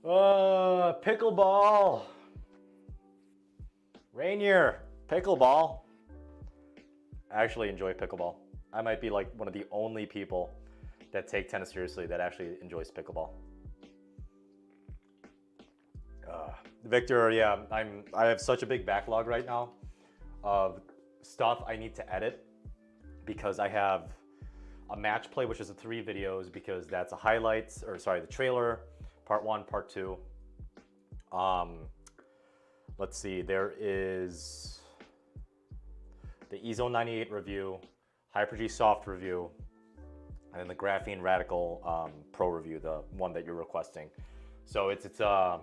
Pickleball. Rainier, pickleball. I actually enjoy pickleball. I might be like one of the only people that take tennis seriously that actually enjoys pickleball. Victor, yeah, I have such a big backlog right now of stuff I need to edit because I have a match play, which is 3 videos, because that's a highlights, or sorry, the trailer, part 1, part 2. Let's see, there is the eZone 98 review, Hyper-G Soft review, and then the Graphene Radical Pro review, the one that you're requesting. So it's a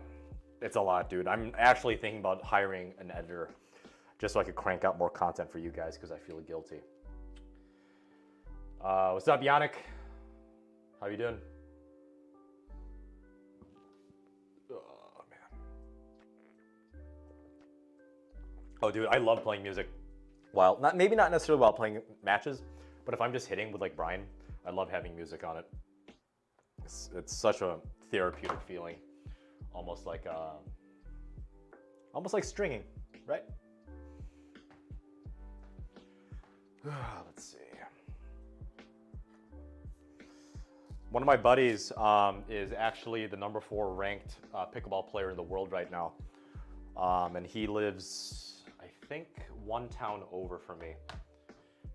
lot, dude. I'm actually thinking about hiring an editor just so I could crank out more content for you guys because I feel guilty. What's up, Yannick? How you doing? Oh, man. Oh, dude, I love playing music. Well, maybe not necessarily while playing matches, but if I'm just hitting with like Brian, I love having music on it. It's such a therapeutic feeling, almost like stringing, right? Let's see. One of my buddies is actually the #4 ranked pickleball player in the world right now, and he lives, I think, 1 town over from me.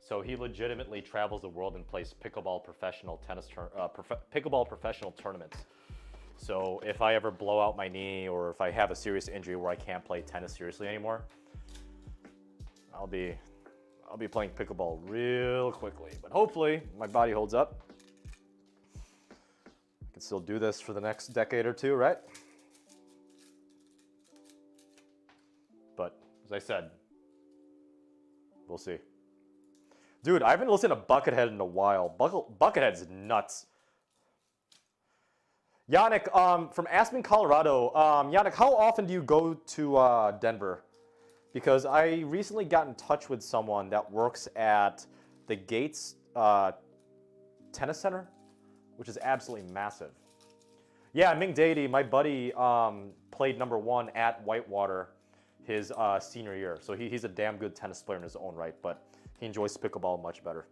So he legitimately travels the world and plays pickleball professional tournaments. So if I ever blow out my knee or if I have a serious injury where I can't play tennis seriously anymore, I'll be playing pickleball real quickly. But hopefully my body holds up. I can still do this for the next decade or 2, right? But as I said, we'll see. Dude, I haven't listened to Buckethead in a while. Buckethead's nuts. Yannick, from Aspen, Colorado. Yannick, how often do you go to Denver? Because I recently got in touch with someone that works at the Gates Tennis Center, which is absolutely massive. Yeah, Ming Deity, my buddy, played #1 at Whitewater his senior year. So he's a damn good tennis player in his own right, but he enjoys pickleball much better.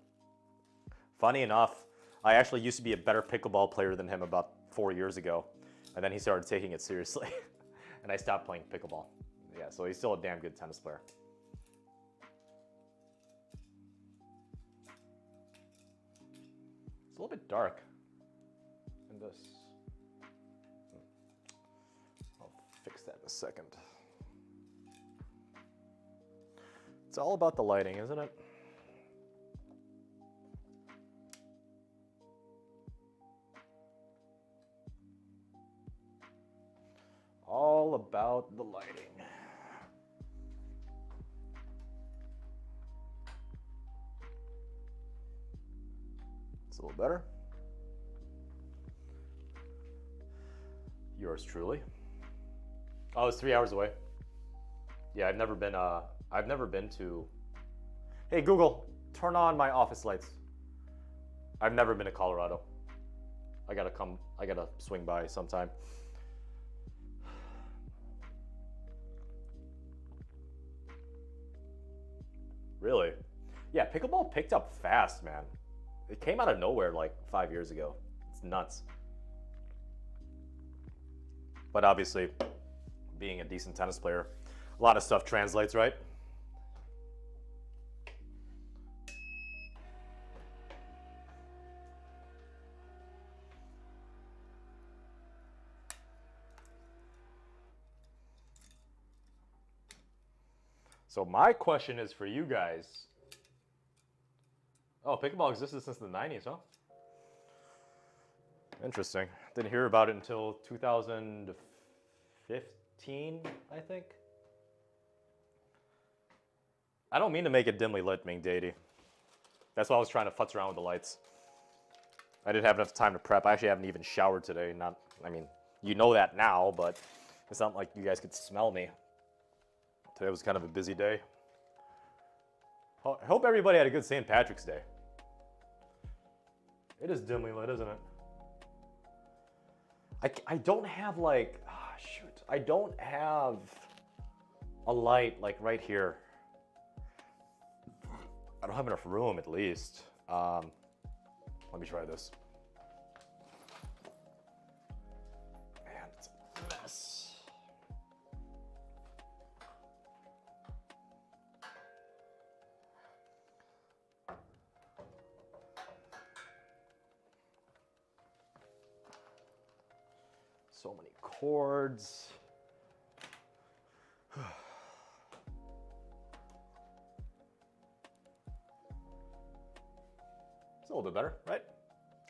Funny enough, I actually used to be a better pickleball player than him about 4 years ago, and then he started taking it seriously, and I stopped playing pickleball. Yeah, so he's still a damn good tennis player. It's a little bit dark in this. I'll fix that in a second. It's all about the lighting, isn't it? All about the lighting. It's a little better. Yours truly. Oh, it's 3 hours away. Yeah, I've never been to. Hey Google, turn on my office lights. I've never been to Colorado. I gotta swing by sometime. Really? Yeah, pickleball picked up fast, man. It came out of nowhere like 5 years ago. It's nuts. But obviously, being a decent tennis player, a lot of stuff translates, right? So my question is for you guys. Oh, pickleball existed since the 90s, huh? Interesting. Didn't hear about it until 2015, I think. I don't mean to make it dimly lit, Ming Deity. That's why I was trying to futz around with the lights. I didn't have enough time to prep. I actually haven't even showered today. I mean, you know that now, but it's not like you guys could smell me. Today was kind of a busy day. I hope everybody had a good St. Patrick's Day. It is dimly lit, isn't it? I don't have like, shoot, I don't have a light like right here. I don't have enough room at least. Let me try this. Man, it's a mess. So many chords. It's a little bit better, right?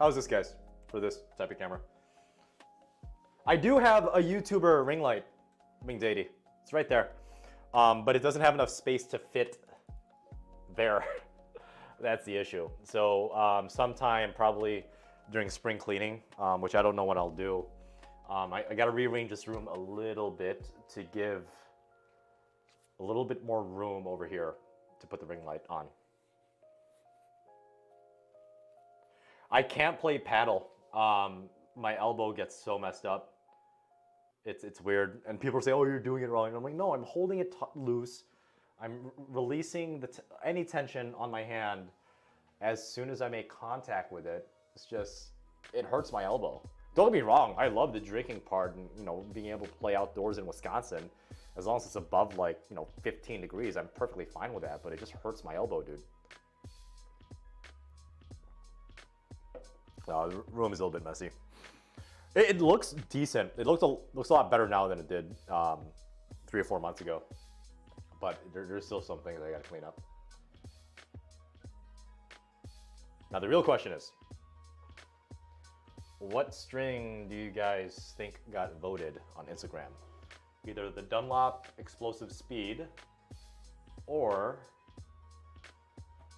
How's this, guys, for this type of camera? I do have a YouTuber ring light, Ming Zadie. It's right there. But it doesn't have enough space to fit there. That's the issue. So sometime probably during spring cleaning, which I don't know what I'll do, I got to rearrange this room a little bit to give a little bit more room over here to put the ring light on. I can't play paddle. My elbow gets so messed up. It's weird. And people say, oh, you're doing it wrong. And I'm like, no, I'm holding it loose. I'm releasing any tension on my hand as soon as I make contact with it. It's just, it hurts my elbow. Don't get me wrong. I love the drinking part and, you know, being able to play outdoors in Wisconsin. As long as it's above like, 15 degrees, I'm perfectly fine with that. But it just hurts my elbow, dude. The room is a little bit messy. It looks decent. It looks a lot better now than it did 3 or 4 months ago. But there's still some things I gotta clean up. Now the real question is, what string do you guys think got voted on Instagram? Either the Dunlop Explosive Speed or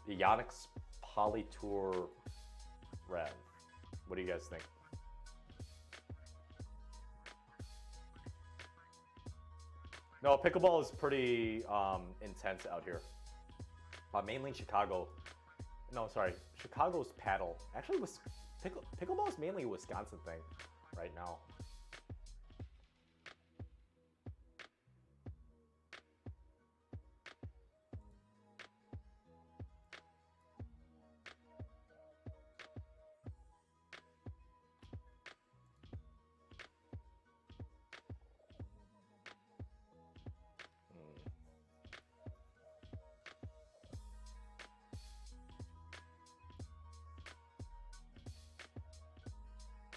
the Yonex Polytour Rev. What do you guys think? No, pickleball is pretty intense out here. Mainly in Chicago. No, sorry, Chicago's paddle. Actually, pickleball is mainly a Wisconsin thing right now.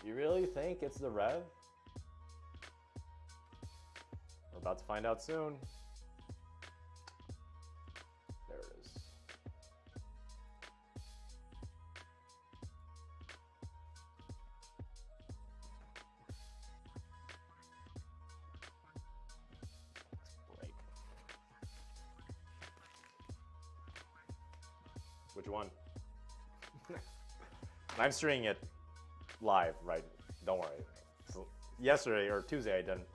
You really think it's the Rev? We're about to find out soon. There it is. Let's break. Which one? I'm streaming it live, right? Don't worry. So yesterday or Tuesday I didn't,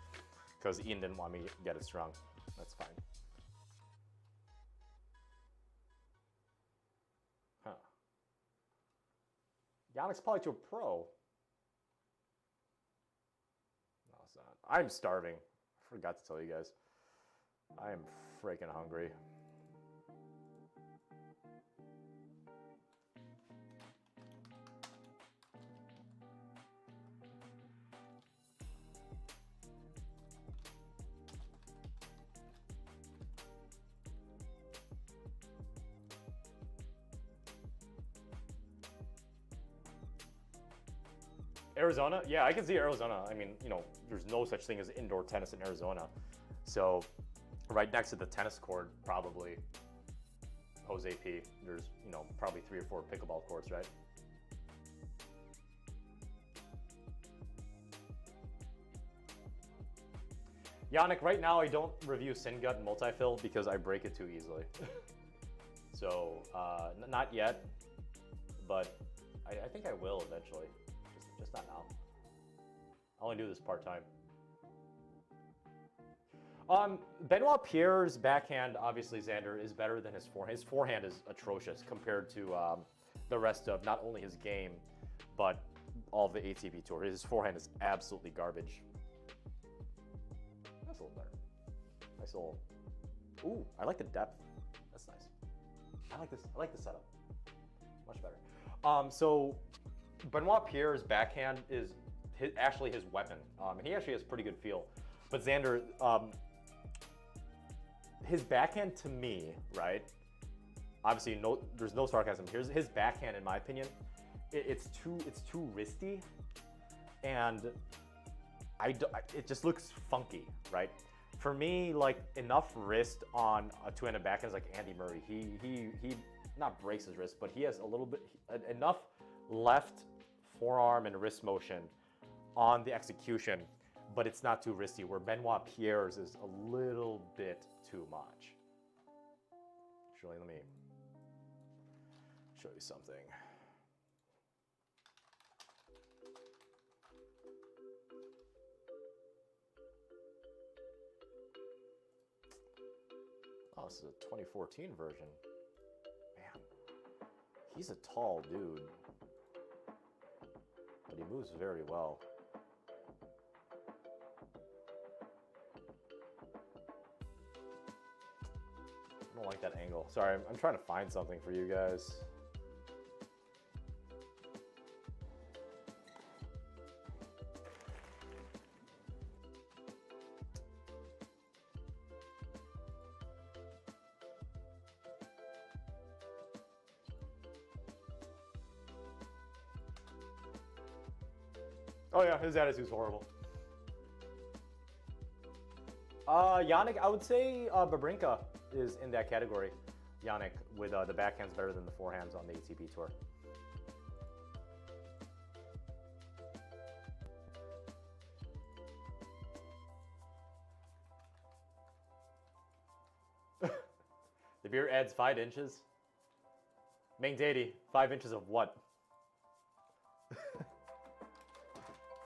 because Ian didn't want me to get it strung. That's fine. Huh. Yonex Polytour Pro. No, it's not. I'm starving. I forgot to tell you guys. I am freaking hungry. Arizona? Yeah, I can see Arizona. I mean, there's no such thing as indoor tennis in Arizona. So right next to the tennis court, probably Jose P. There's, probably 3 or 4 pickleball courts, right? Yannick, right now I don't review Syngut and Multifill because I break it too easily. So, not yet, but I think I will eventually. Just not now. I only do this part-time. Benoit Pierre's backhand, obviously, Xander, is better than his forehand. His forehand is atrocious compared to the rest of not only his game, but all of the ATP Tour. His forehand is absolutely garbage. That's a little better. Nice little. Ooh, I like the depth. That's nice. I like this. I like the setup. Much better. So Benoit Pierre's backhand is actually his weapon. And he actually has pretty good feel. But Xander, his backhand to me, right? Obviously, there's no sarcasm. Here's his backhand, in my opinion. It's too wristy, and it just looks funky, right? For me, like enough wrist on a two-handed backhand is like Andy Murray. He not breaks his wrist, but he has a little bit enough left forearm and wrist motion on the execution, but it's not too wristy. Where Benoit Pierre's is a little bit too much. Actually, let me show you something. Oh, this is a 2014 version. Man, he's a tall dude, but he moves very well. I don't like that angle. Sorry, I'm trying to find something for you guys. Oh yeah, his attitude's horrible. Yannick, I would say Babrinka is in that category. Yannick with the backhands better than the forehands on the ATP Tour. The beer adds 5 inches. Ming Daddy, 5 inches of what?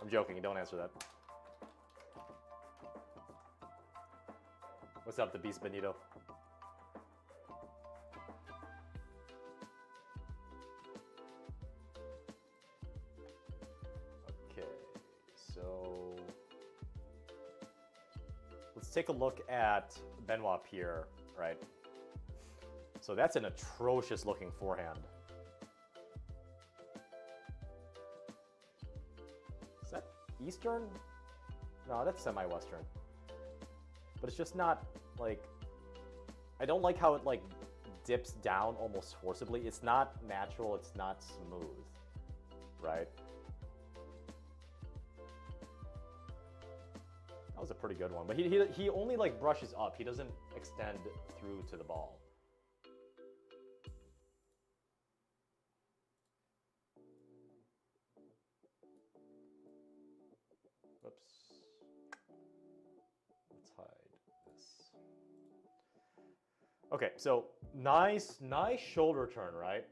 I'm joking, don't answer that. What's up, the Beast Benito? Okay, so let's take a look at Benoit Pierre, right? So that's an atrocious looking forehand. Is that Eastern? No, that's semi-Western. But it's just not like, I don't like how it like dips down almost forcibly. It's not natural, it's not smooth, right? That was a pretty good one, but he only like brushes up. He doesn't extend through to the ball. Whoops. Let's hide this. Okay, so nice shoulder turn, right?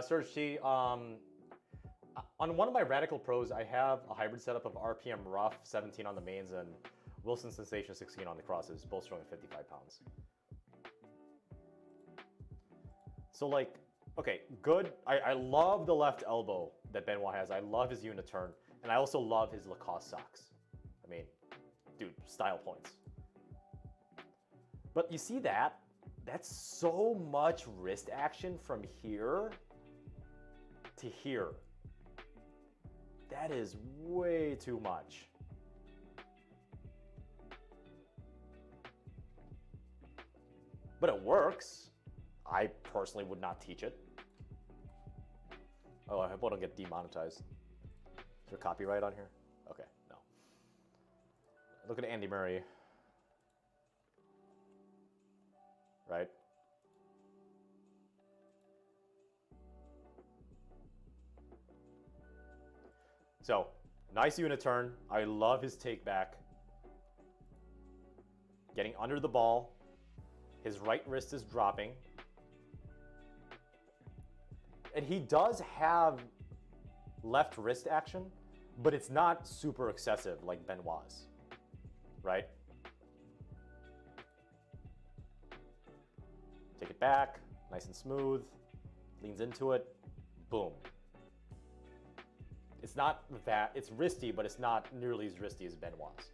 Serge T, on one of my Radical Pros, I have a hybrid setup of RPM Rough 17 on the mains and Wilson Sensation 16 on the crosses, both showing 55 pounds. So like, okay, good. I love the left elbow that Benoit has. I love his unit turn, and I also love his Lacoste socks. I mean, dude, style points. But you see that? That's so much wrist action from here to here. That is way too much. But it works. I personally would not teach it. Oh, I hope I don't get demonetized. Is there copyright on here? Okay, no. Look at Andy Murray. Right? So, nice unit turn. I love his take back. Getting under the ball. His right wrist is dropping. And he does have left wrist action, but it's not super excessive like Benoit's, right? Take it back, nice and smooth, leans into it, boom. It's not that, it's wristy, but it's not nearly as wristy as Benoit's.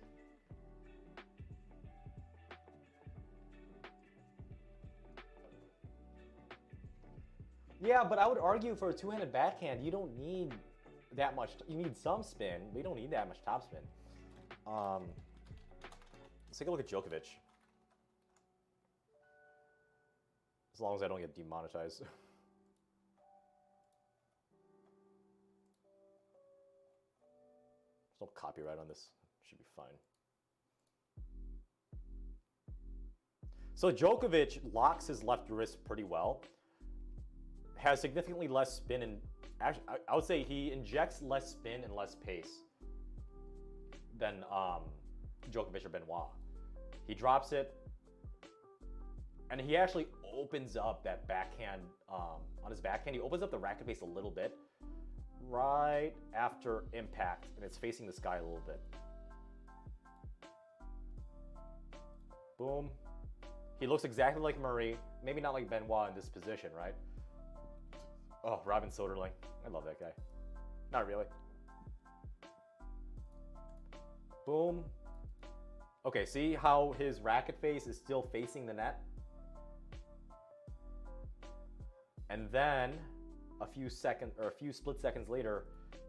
Yeah, but I would argue for a two-handed backhand, you don't need that much. You need some spin, but you don't need that much topspin. Let's take a look at Djokovic. As long as I don't get demonetized. There's no copyright on this. Should be fine. So Djokovic locks his left wrist pretty well. Has significantly less spin and actually, I would say he injects less spin and less pace than Djokovic or Benoit. He drops it, and he actually opens up that backhand on his backhand. He opens up the racket face a little bit right after impact, and it's facing the sky a little bit. Boom. He looks exactly like Murray, maybe not like Benoit in this position, right? Oh, Robin Soderling. I love that guy. Not really. Boom. Okay, see how his racket face is still facing the net? And then a few seconds or a few split seconds later,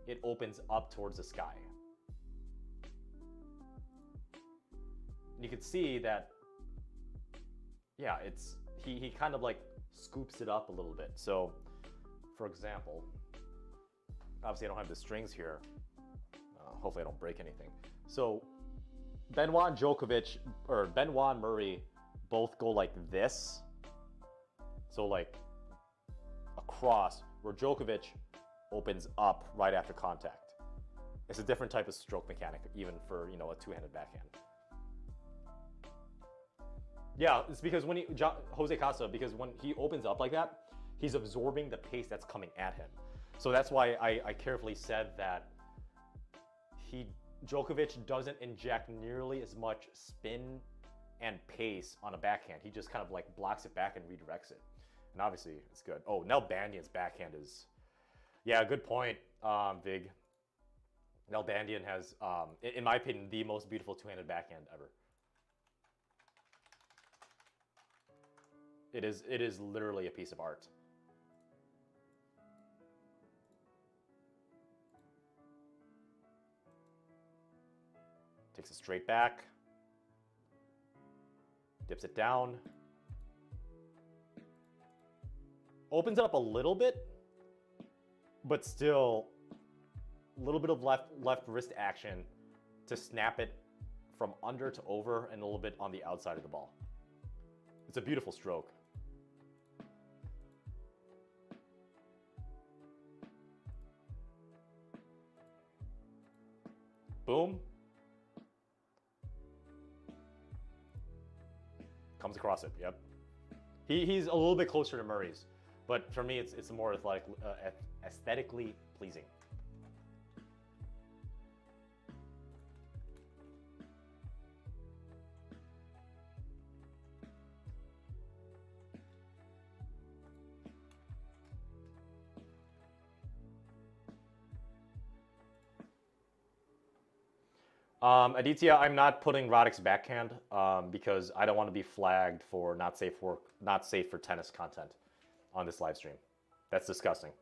it opens up towards the sky. And you can see that, yeah, he kind of like scoops it up a little bit. So, for example, obviously I don't have the strings here. Hopefully I don't break anything. So Benoit and Djokovic, or Benoit and Murray, both go like this. So like across, where Djokovic opens up right after contact. It's a different type of stroke mechanic, even for, you know, a two-handed backhand. Yeah, it's because when Jose Costa, because when he opens up like that, he's absorbing the pace that's coming at him. So that's why I carefully said that Djokovic doesn't inject nearly as much spin and pace on a backhand. He just kind of like blocks it back and redirects it. And obviously it's good. Oh, Nalbandian's backhand is, yeah, good point, Vig. Nalbandian has, in my opinion, the most beautiful two-handed backhand ever. It is literally a piece of art. Takes it straight back, dips it down, opens it up a little bit, but still a little bit of left wrist action to snap it from under to over and a little bit on the outside of the ball. It's a beautiful stroke. Boom. Comes across it, yep. He's a little bit closer to Murray's, but for me, it's more athletic, aesthetically pleasing. Aditya, I'm not putting Roddick's backhand because I don't want to be flagged for not safe for tennis content on this live stream. That's disgusting.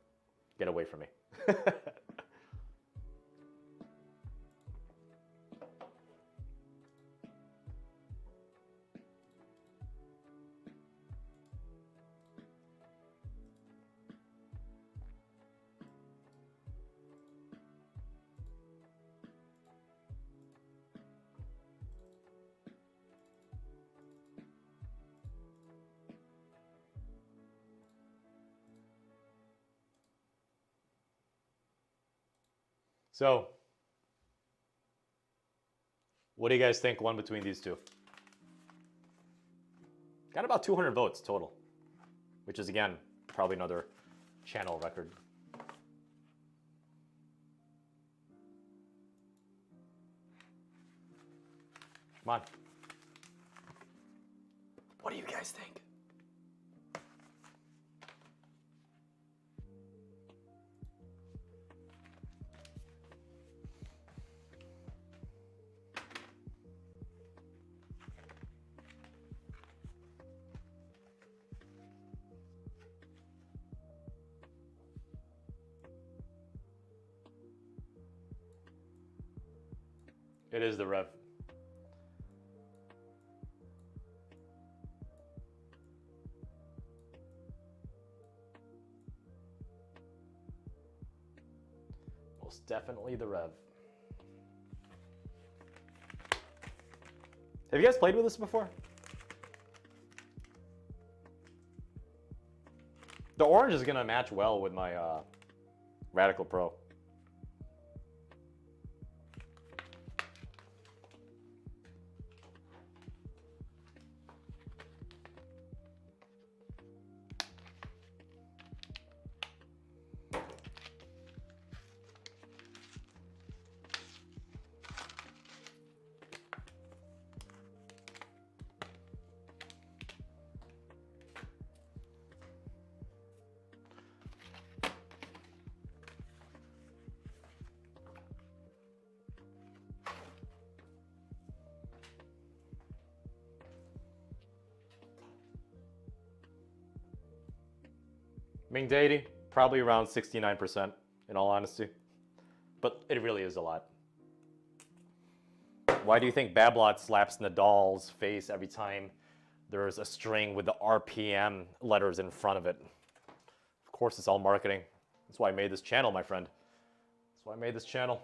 Get away from me. So, what do you guys think won between these two? Got about 200 votes total, which is, again, probably another channel record. Come on. What do you guys think? It is the rev. Most definitely the rev. Have you guys played with this before? The orange is gonna match well with my Radical Pro. Ming Deity, probably around 69% in all honesty. But it really is a lot. Why do you think Babolat slaps Nadal's face every time there's a string with the RPM letters in front of it? Of course, it's all marketing. That's why I made this channel, my friend. That's why I made this channel.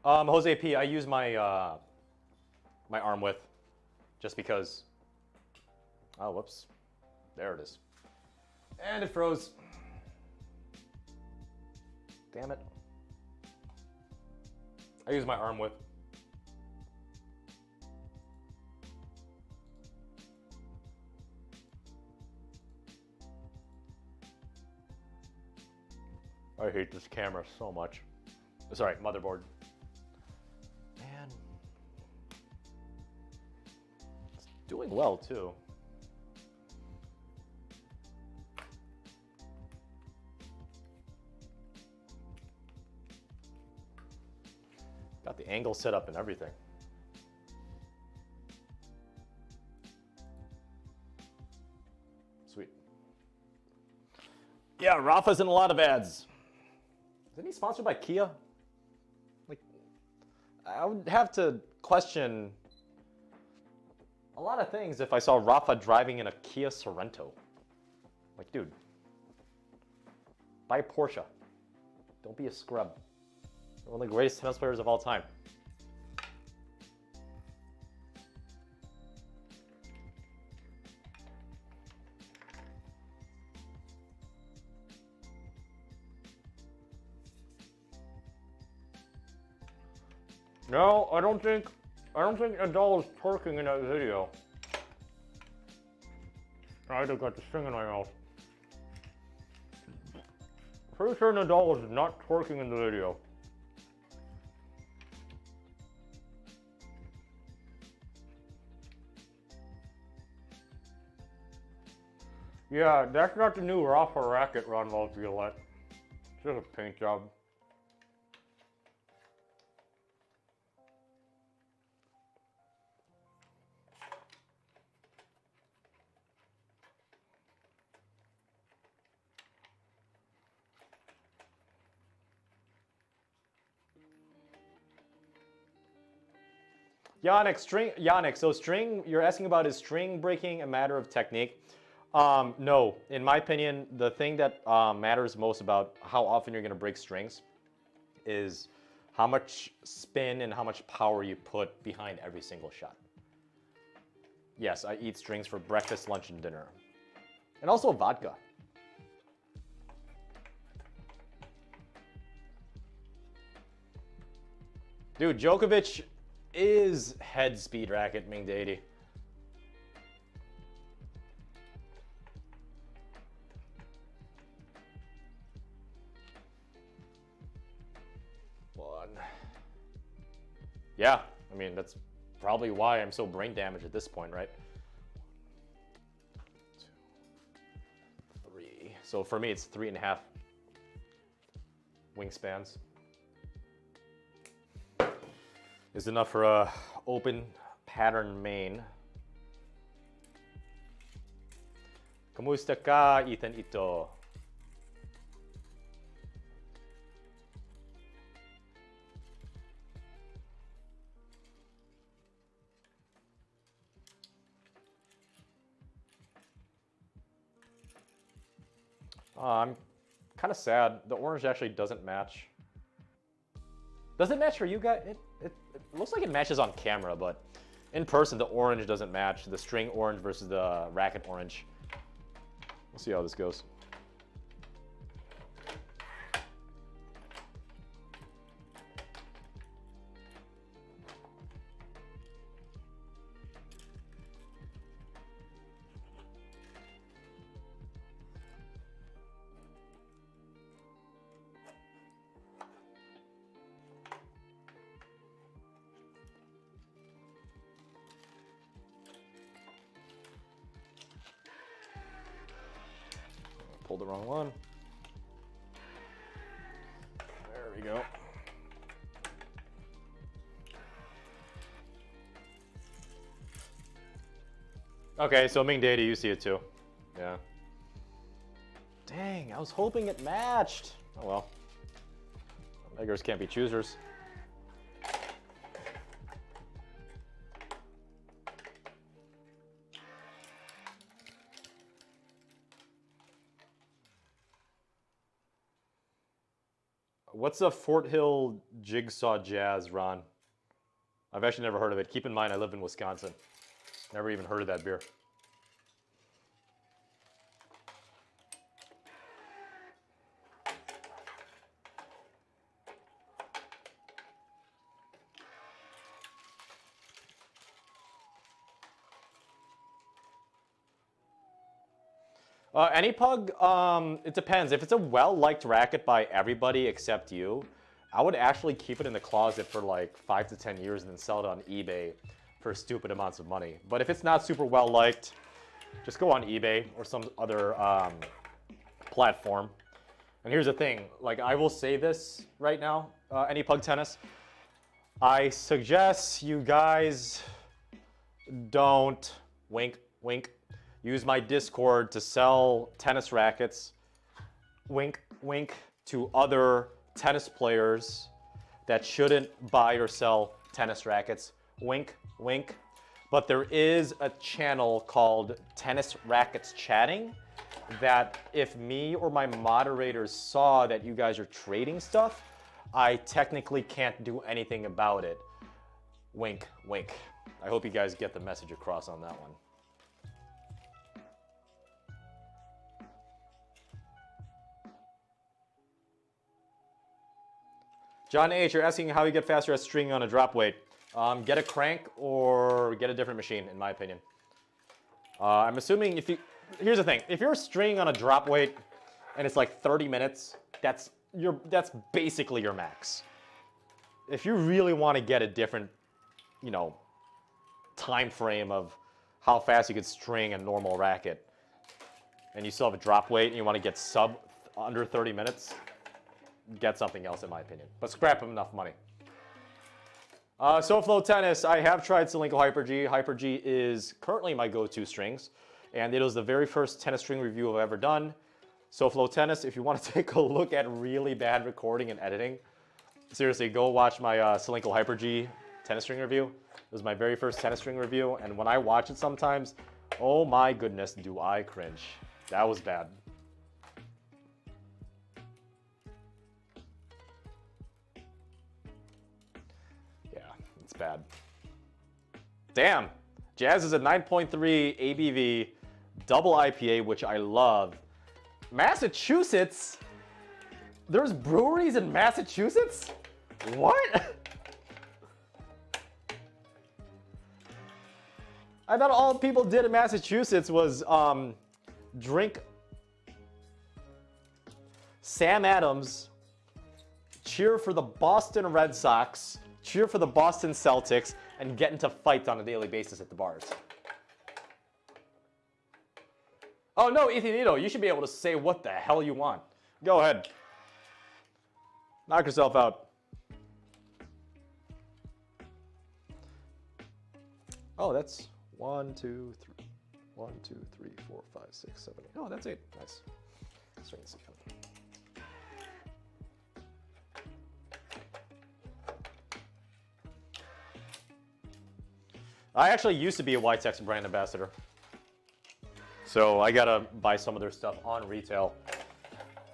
Jose P, I use my my arm width just because. Oh, whoops. There it is. And it froze. Damn it. I use my arm width. I hate this camera so much. Sorry, motherboard. Man. It's doing well, too. Got the angle set up and everything. Sweet. Yeah, Rafa's in a lot of ads. Isn't he sponsored by Kia? Like, I would have to question a lot of things if I saw Rafa driving in a Kia Sorento. Like, dude, buy a Porsche. Don't be a scrub. You're one of the greatest tennis players of all time. No, I don't think Nadal is twerking in that video. I just got the string in my mouth. Pretty sure Nadal is not twerking in the video. Yeah, that's not the new Rafa racket, Ronald Violette. It's just a paint job. Yannick, so string, you're asking about is string breaking a matter of technique? No, in my opinion, the thing that matters most about how often you're gonna break strings is how much spin and how much power you put behind every single shot. Yes, I eat strings for breakfast, lunch, and dinner. And also vodka. Dude, Djokovic is head speed racket Ming Deity. One. Yeah, I mean, that's probably why I'm so brain damaged at this point, right? 1, 2, 3. So for me, it's 3.5 wingspans. Is enough for a open pattern main. Kamusta ka, Ethan Ito? I'm kind of sad. The orange actually doesn't match. Does it match for you guys? It looks like it matches on camera, but in person, the orange doesn't match. The string orange versus the racket orange. We'll see how this goes. Pulled the wrong one. There we go. Okay, so Ming Data, you see it too. Yeah. Dang, I was hoping it matched. Oh well. Beggars can't be choosers. What's a Fort Hill Jigsaw Jazz, Ron? I've actually never heard of it. Keep in mind, I live in Wisconsin. Never even heard of that beer. Any pug, it depends. If it's a well-liked racket by everybody except you, I would actually keep it in the closet for like 5 to 10 years and then sell it on eBay for stupid amounts of money. But if it's not super well-liked, just go on eBay or some other platform. And here's the thing, like I will say this right now, Any Pug Tennis, I suggest you guys don't, wink, wink, use my Discord to sell tennis rackets, wink, wink, to other tennis players that shouldn't buy or sell tennis rackets, wink, wink. But there is a channel called Tennis Rackets Chatting that if me or my moderators saw that you guys are trading stuff, I technically can't do anything about it. Wink, wink. I hope you guys get the message across on that one. John H., you're asking how you get faster at stringing on a drop weight. Get a crank or get a different machine, in my opinion. I'm assuming if you, here's the thing, if you're stringing on a drop weight and it's like 30 minutes, that's basically your max. If you really want to get a different, you know, time frame of how fast you could string a normal racket, and you still have a drop weight and you want to get under 30 minutes, get something else, in my opinion. But scrap enough money. SoFlo Tennis, I have tried Solinco Hyper-G. Hyper-G is currently my go-to strings, and it was the very first tennis string review I've ever done. SoFlo Tennis, if you want to take a look at really bad recording and editing, seriously, go watch my Solinco Hyper-G tennis string review. It was my very first tennis string review, and when I watch it sometimes, oh my goodness, do I cringe. That was bad. Bad. Damn. Jazz is a 9.3 ABV double IPA, which I love. Massachusetts? There's breweries in Massachusetts? What? I thought all people did in Massachusetts was drink Sam Adams, cheer for the Boston Red Sox, cheer for the Boston Celtics, and get into fights on a daily basis at the bars. Oh no, Ethanito, you should be able to say what the hell you want. Go ahead. Knock yourself out. Oh, that's 1, 2, 3. 1, 2, 3, 4, 5, 6, 7, 8. Oh, that's 8. Nice. Starting to see kind I actually used to be a YTEX brand ambassador. So I gotta buy some of their stuff on retail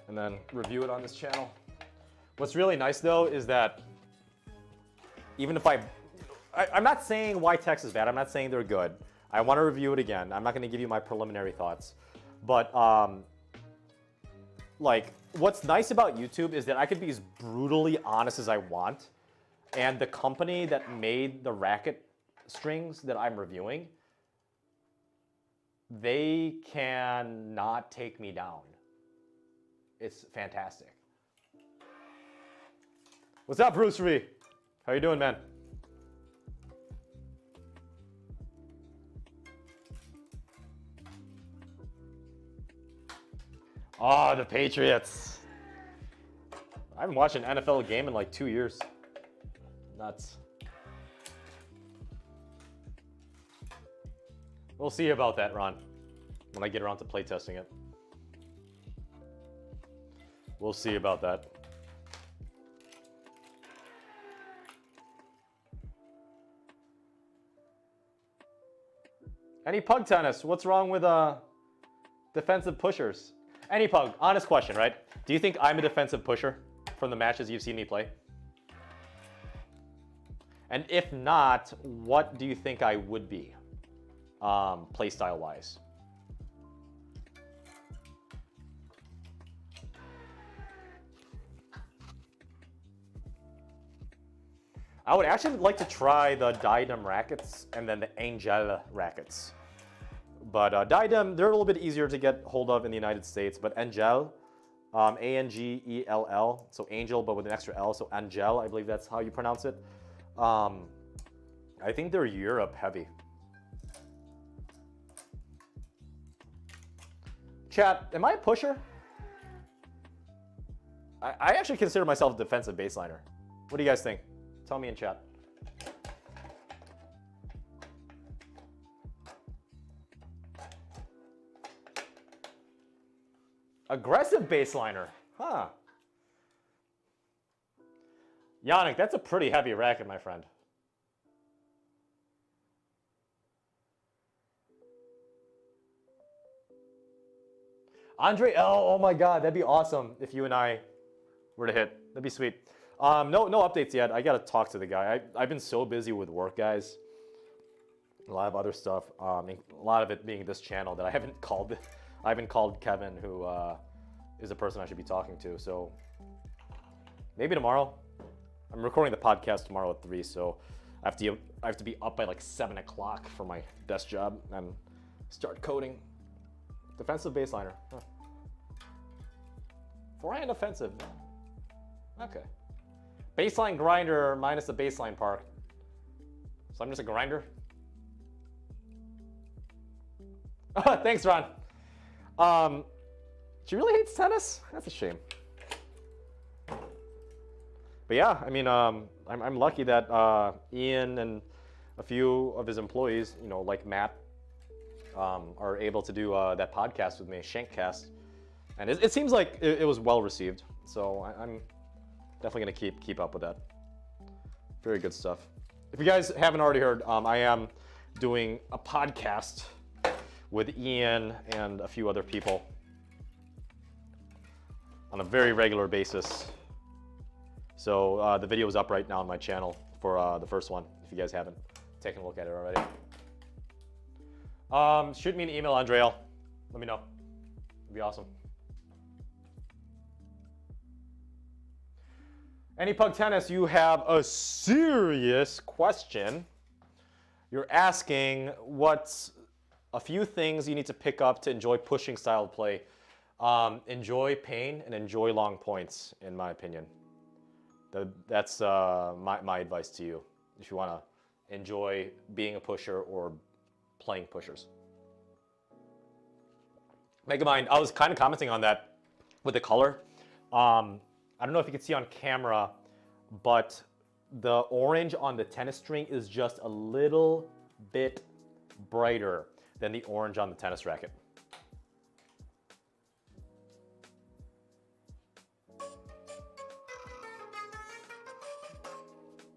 and then review it on this channel. What's really nice though is that even if I'm not saying YTEX is bad, I'm not saying they're good. I want to review it again. I'm not going to give you my preliminary thoughts. But like what's nice about YouTube is that I could be as brutally honest as I want. And the company that made the racket strings that I'm reviewing, they cannot take me down. It's fantastic. What's up, Bruce Ree? How you doing, man? Oh, the Patriots. I haven't watched an NFL game in like 2 years. Nuts. We'll see about that, Ron, when I get around to playtesting it. We'll see about that. Any pug tennis? What's wrong with defensive pushers? Any pug, honest question, right? Do you think I'm a defensive pusher from the matches you've seen me play? And if not, what do you think I would be, playstyle wise? I would actually like to try the Diadem rackets and then the Angel rackets. But Diadem, they're a little bit easier to get hold of in the United States. But Angel, A-N-G-E-L-L, so Angel, but with an extra L, so Angel, I believe that's how you pronounce it. I think they're Europe heavy. Chat, am I a pusher? I actually consider myself a defensive baseliner. What do you guys think? Tell me in chat. Aggressive baseliner, huh? Yannick, that's a pretty heavy racket, my friend. Andre L, oh my God, that'd be awesome if you and I were to hit. That'd be sweet. No updates yet. I gotta talk to the guy. I've been so busy with work, guys. A lot of other stuff. A lot of it being this channel that I haven't called Kevin, who is the person I should be talking to. So maybe tomorrow. I'm recording the podcast tomorrow at 3, so I have to be up by like 7 o'clock for my desk job and start coding. Defensive baseliner. Huh. Forehand offensive. Okay. Baseline grinder minus the baseline park. So I'm just a grinder. Thanks, Ron. She really hates tennis? That's a shame. But yeah, I mean, I'm lucky that Ian and a few of his employees, you know, like Matt, are able to do that podcast with me, Shankcast, and it seems like it was well received. So I'm definitely gonna keep up with that. Very good stuff. If you guys haven't already heard, I am doing a podcast with Ian and a few other people on a very regular basis. So the video is up right now on my channel for the first one, if you guys haven't taken a look at it already. Shoot me an email, Andrea. Let me know. It'd be awesome. Any Pug Tennis, you have a serious question. You're asking what's a few things you need to pick up to enjoy pushing style of play. Enjoy pain and enjoy long points, in my opinion. That's my advice to you if you want to enjoy being a pusher or playing pushers. Megamind, I was kind of commenting on that with the color. I don't know if you can see on camera, but the orange on the tennis string is just a little bit brighter than the orange on the tennis racket.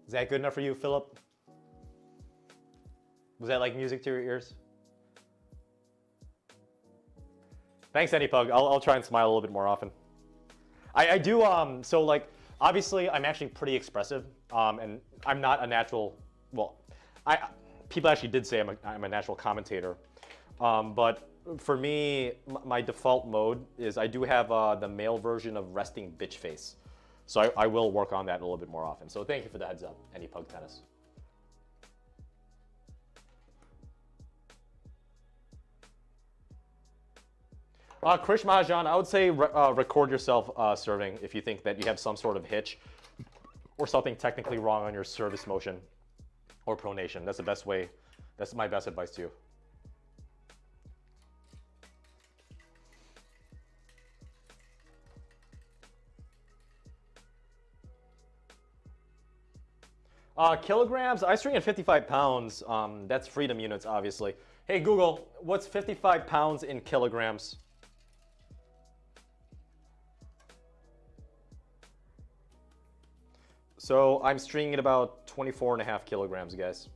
Is that good enough for you, Philip? Was that like music to your ears? Thanks, AnyPug. I'll try and smile a little bit more often. I do, so like, obviously I'm actually pretty expressive, and I'm not a natural, well, people actually did say I'm a natural commentator, but for me, my default mode is I do have the male version of resting bitch face. So I will work on that a little bit more often. So thank you for the heads up, AnyPug Tennis. Krish Mahajan, I would say record yourself serving if you think that you have some sort of hitch or something technically wrong on your service motion or pronation. That's the best way. That's my best advice to you. Kilograms, I string at 55 pounds. That's freedom units, obviously. Hey, Google, what's 55 pounds in kilograms? So I'm stringing at about 24.5 kilograms, guys.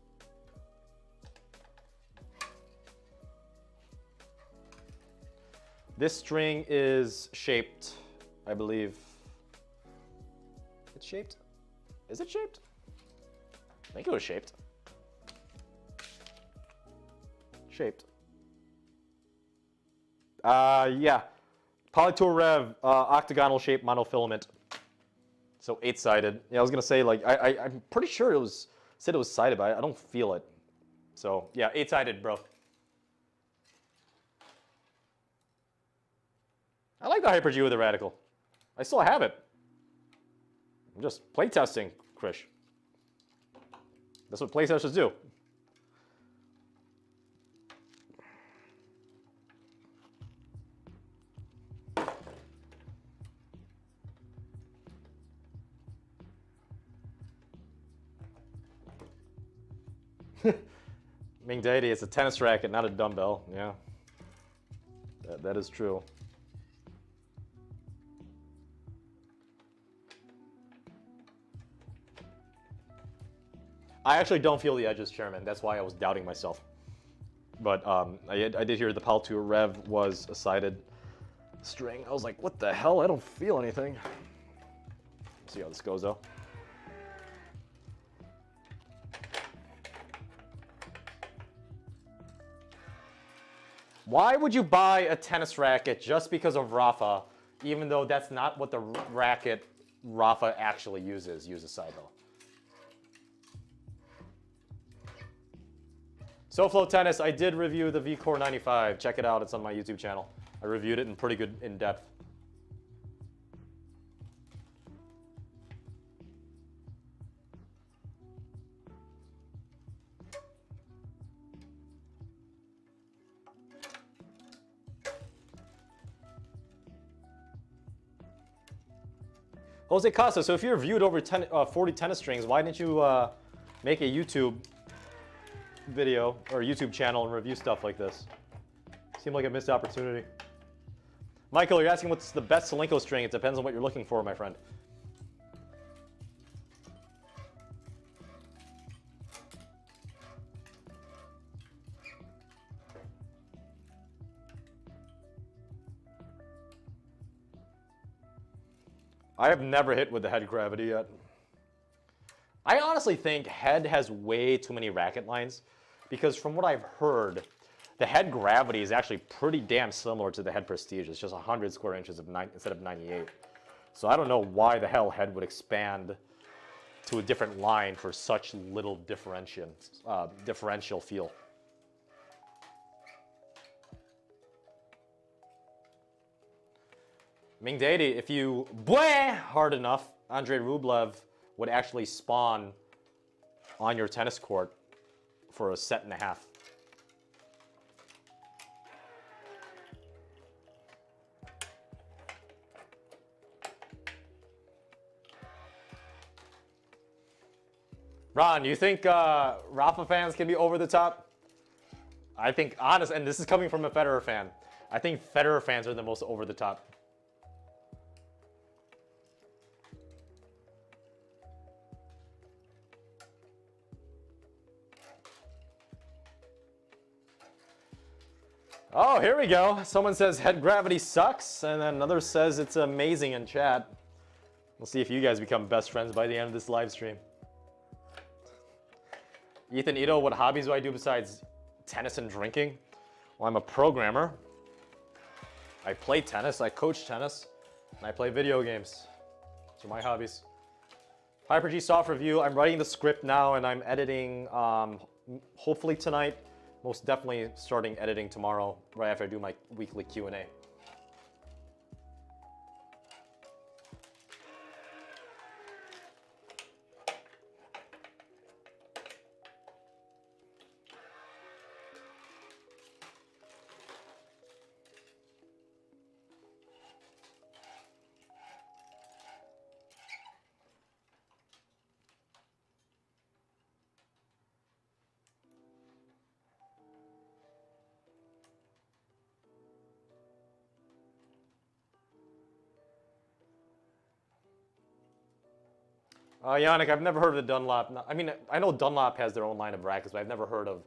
This string is shaped, I believe. It's shaped? Is it shaped? I think it was shaped. Shaped. Yeah. Polytour Rev, octagonal shape monofilament. So 8-sided. Yeah, I was gonna say like I'm pretty sure it was said it was sided, but I don't feel it. So yeah, 8-sided, bro. I like the Hyper-G with the Radical. I still have it. I'm just playtesting, Krish. That's what playtesters do. Ming Deity, it's a tennis racket, not a dumbbell. Yeah, that is true. I actually don't feel the edges, Chairman. That's why I was doubting myself. But I did hear the Polytour Rev was a sided string. I was like, what the hell? I don't feel anything. See how this goes, though. Why would you buy a tennis racket just because of Rafa, even though that's not what the racket Rafa actually uses? Use a side though. SoFlo Tennis, I did review the V-Core 95. Check it out, it's on my YouTube channel. I reviewed it in pretty good in depth. Jose Casa, so if you reviewed over 40 tennis strings, why didn't you make a YouTube video or YouTube channel and review stuff like this? Seemed like a missed opportunity. Michael, you're asking what's the best Solinko string. It depends on what you're looking for, my friend. I have never hit with the head gravity yet. I honestly think head has way too many racket lines because from what I've heard, the head gravity is actually pretty damn similar to the head prestige. It's just 100 square inches of instead of 98. So I don't know why the hell head would expand to a different line for such little differential feel. Ming Deity, if you bleh hard enough, Andrei Rublev would actually spawn on your tennis court for a set and a half. Ron, you think Rafa fans can be over the top? I think, honest, and this is coming from a Federer fan, I think Federer fans are the most over the top. Oh, here we go. Someone says head gravity sucks, and then another says it's amazing in chat. We'll see if you guys become best friends by the end of this live stream. Ethan Ito, what hobbies do I do besides tennis and drinking? Well, I'm a programmer. I play tennis, I coach tennis, and I play video games. Those are my hobbies. Hyper G Soft Review, I'm writing the script now and I'm editing hopefully tonight. Most definitely starting editing tomorrow, right after I do my weekly Q&A. Yannick, I've never heard of the Dunlop. I mean, I know Dunlop has their own line of rackets, but I've never heard of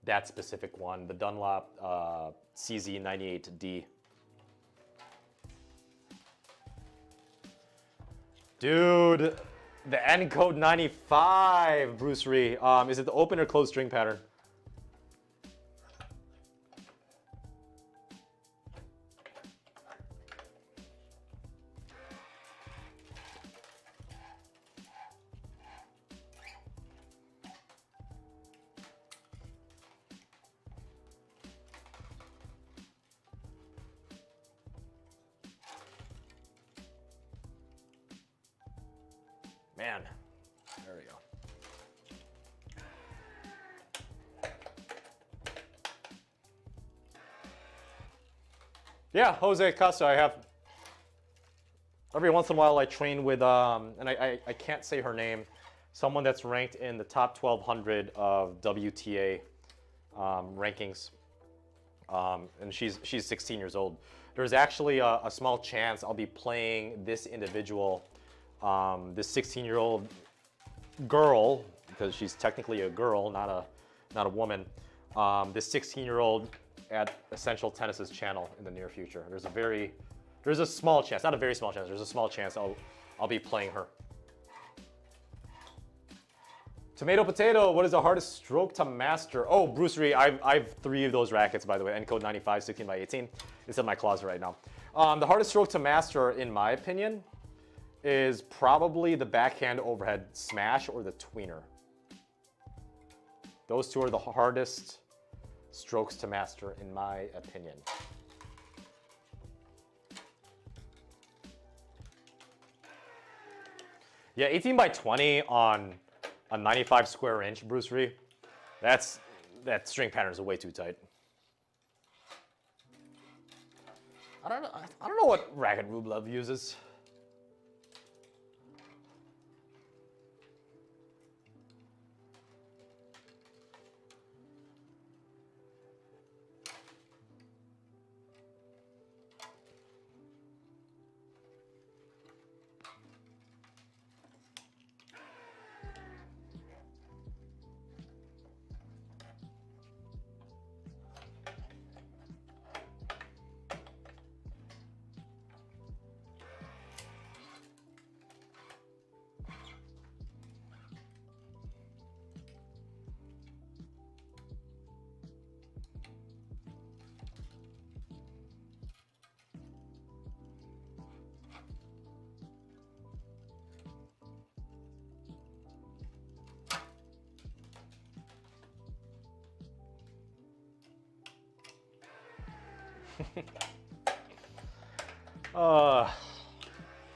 that specific one, the Dunlop CZ98D. Dude, the N code 95, Bruce Ree. Is it the open or closed string pattern? Man, there we go. Yeah, Jose Casa, I have. Every once in a while I train with, and I can't say her name, someone that's ranked in the top 1,200 of WTA rankings. And she's 16 years old. There's actually a small chance I'll be playing this individual, this 16-year-old girl, because she's technically a girl, not a woman. This 16-year-old at Essential Tennis's channel in the near future. There's a small chance, not a very small chance. There's a small chance I'll be playing her. Tomato Potato, what is the hardest stroke to master? Oh, Bruce Ree, I've 3 of those rackets, by the way. Encode 95, 16 by 18. It's in my closet right now. The hardest stroke to master, in my opinion, is probably the backhand overhead smash or the tweener. Those 2 are the hardest strokes to master, in my opinion. Yeah, 18 by 20 on a 95 square inch, Bruce Ree. That string pattern is way too tight. I don't know what racket Rublev uses.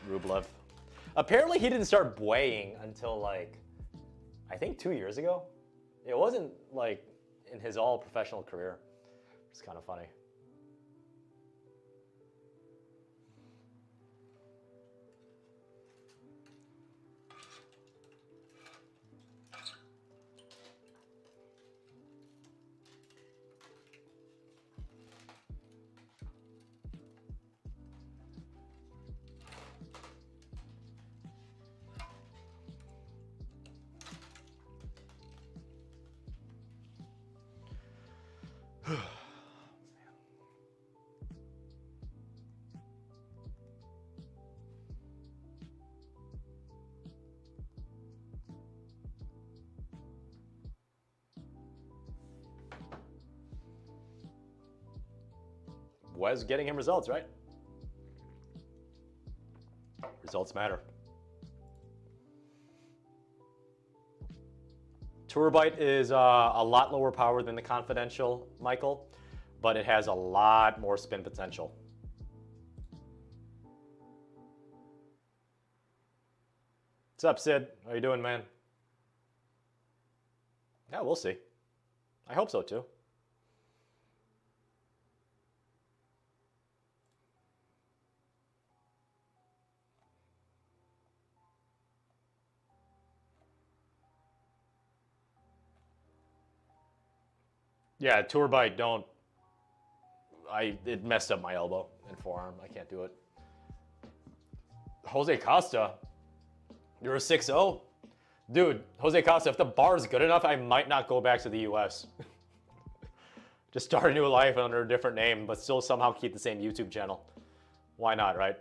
Rublev. Apparently he didn't start BWEHing until like, I think 2 years ago. It wasn't like in his all professional career. It's kind of funny. Was getting him results, right? Results matter. Turbyte is a lot lower power than the Confidential, Michael, but it has a lot more spin potential. What's up, Sid? How you doing, man? Yeah, we'll see. I hope so, too. Yeah, Turbyte, don't. It messed up my elbow and forearm. I can't do it. Jose Costa, you're a 6-0? Dude, Jose Costa, if the bar's good enough, I might not go back to the US. Just start a new life under a different name, but still somehow keep the same YouTube channel. Why not, right?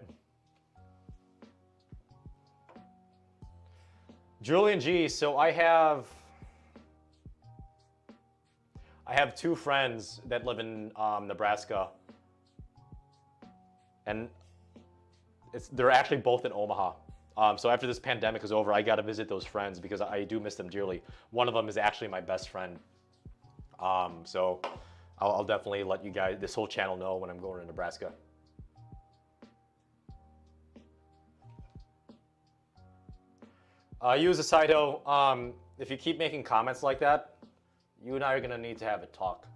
Julian G, so I have 2 friends that live in Nebraska, and they're actually both in Omaha. So after this pandemic is over, I got to visit those friends because I do miss them dearly. One of them is actually my best friend. So I'll definitely let you guys, this whole channel, know when I'm going to Nebraska. Use a Saito. If you keep making comments like that, you and I are going to need to have a talk.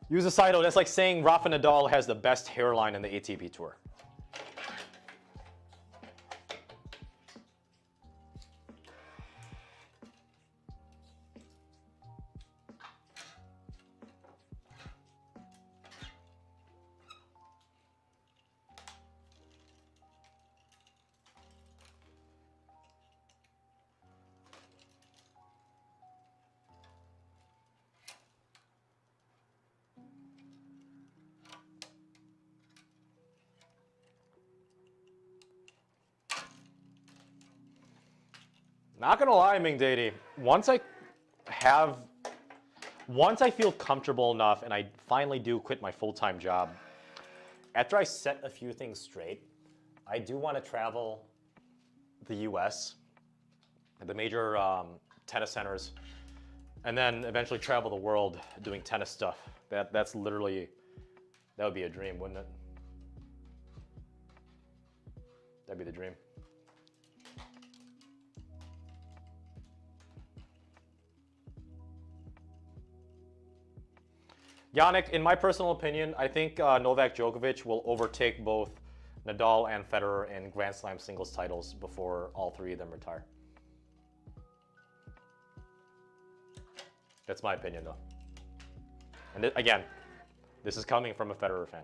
Use a Saito. That's like saying Rafa Nadal has the best hairline in the ATP Tour. Not gonna lie, Ming Dady, once I feel comfortable enough and I finally do quit my full-time job, after I set a few things straight, I do want to travel the US, the major tennis centers, and then eventually travel the world doing tennis stuff. That's literally, that would be a dream, wouldn't it? That'd be the dream. Yannick, in my personal opinion, I think Novak Djokovic will overtake both Nadal and Federer in Grand Slam singles titles before all 3 of them retire. That's my opinion, though. And again, this is coming from a Federer fan.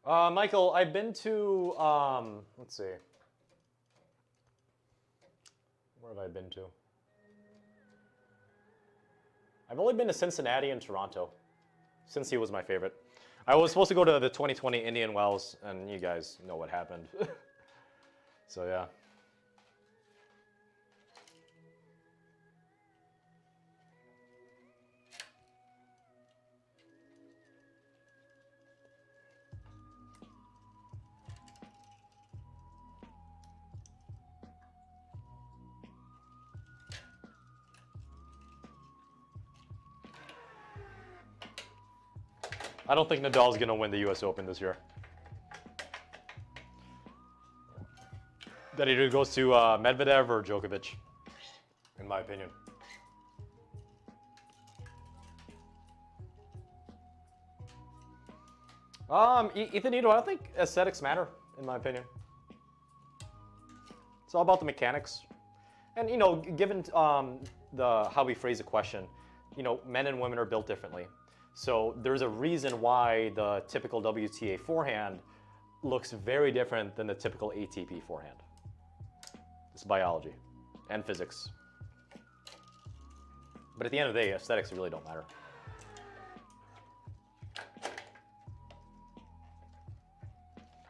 Michael, I've been to, let's see. Where have I been to? I've only been to Cincinnati and Toronto. Cincy was my favorite. I was supposed to go to the 2020 Indian Wells, and you guys know what happened. So yeah. I don't think Nadal's going to win the US Open this year. That either goes to Medvedev or Djokovic, in my opinion. Ethan Ito, I don't think aesthetics matter, in my opinion. It's all about the mechanics. And, you know, given how we phrase the question, you know, men and women are built differently. So there's a reason why the typical WTA forehand looks very different than the typical ATP forehand. It's biology and physics. But at the end of the day, aesthetics really don't matter.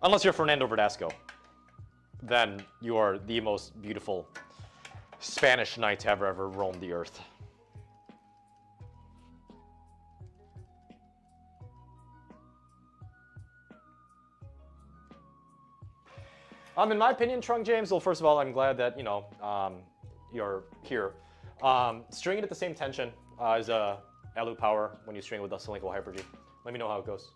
Unless you're Fernando Verdasco. Then you are the most beautiful Spanish knight to ever roamed the earth. In my opinion, Trung James, well, first of all, I'm glad that, you know, you're here. Stringing at the same tension is a Elu power when you string with a Solinco Hyper-G. Let me know how it goes.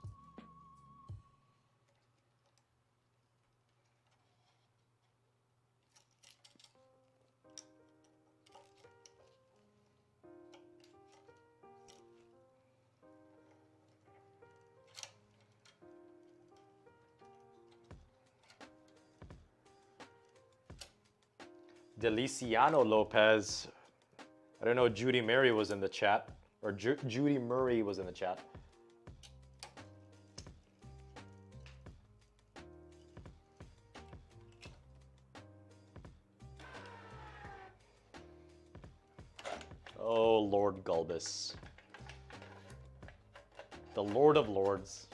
Deliciano Lopez. I don't know, Judy Murray was in the chat. Or Judy Murray was in the chat. Oh, Lord Gulbis. The Lord of Lords.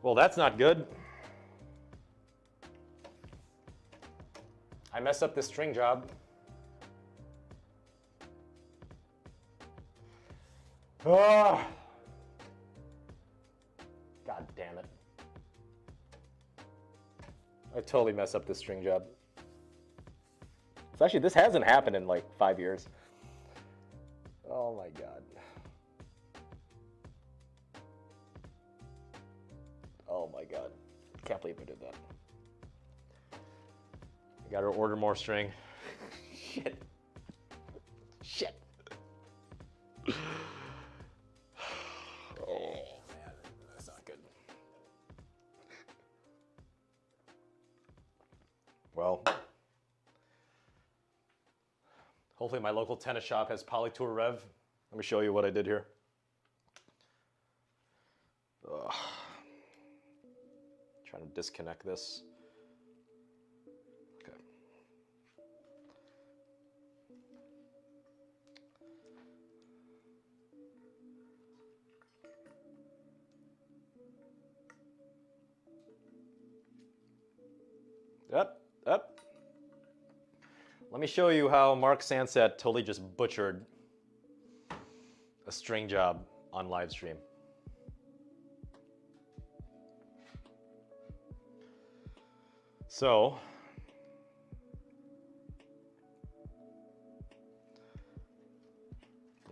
Well, that's not good. I messed up this string job. Oh. God damn it. I totally messed up this string job. It's actually, this hasn't happened in like 5 years. Oh my God. Oh my God. Can't believe I did that. I gotta order more string. Shit. Shit. Oh man, that's not good. Well, hopefully my local tennis shop has Polytour Rev. Let me show you what I did here. Ugh. Trying to disconnect this. Okay. Up. Let me show you how Mark Sanset totally just butchered a string job on live stream. So,